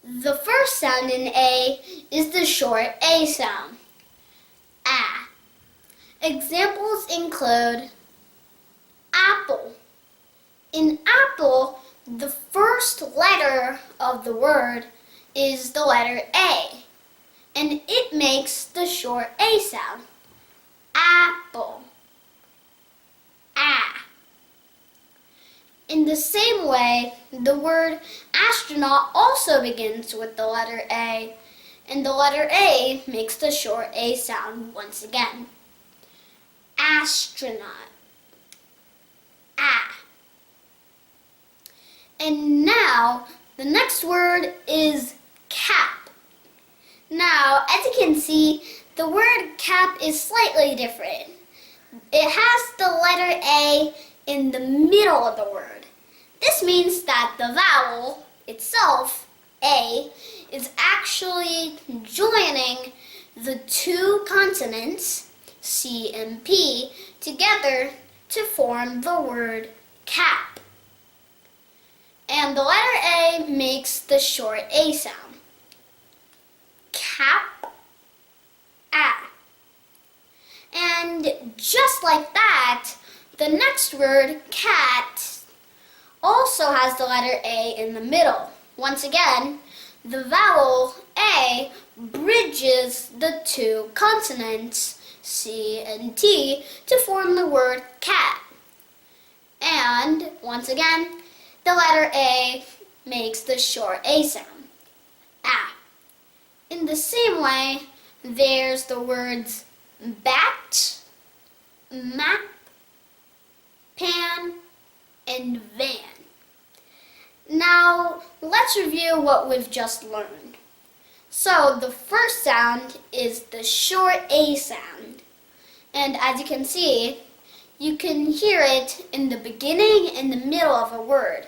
The first sound in A is the short A sound. A. Examples include apple. In apple, the first letter of the word is the letter A, and it makes the short A sound. Apple. A. In the same way, the word astronaut also begins with the letter A, and the letter A makes the short A sound once again. Astronaut. A. And now, the next word is cap. Now, as you can see, the word cap is slightly different. It has the letter A in the middle of the word. This means that the vowel itself, A, is actually joining the two consonants, C and P, together to form the word cap. And the letter A makes the short A sound. Cap. A. And just like that, the next word, cat, also has the letter A in the middle. Once again, the vowel A bridges the two consonants, C and T, to form the word cat. And once again, the letter A makes the short A sound. A. In the same way, there's the words bat, map, pan, and van. Now, let's review what we've just learned. So, the first sound is the short A sound. And as you can see, you can hear it in the beginning and the middle of a word.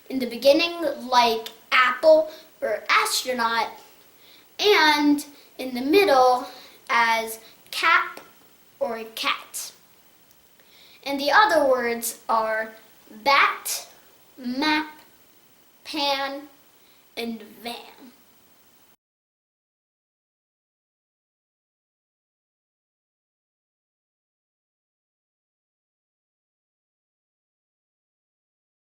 In the beginning, like apple or astronaut, and in the middle as cap or cat. And the other words are bat, map, pan, and van.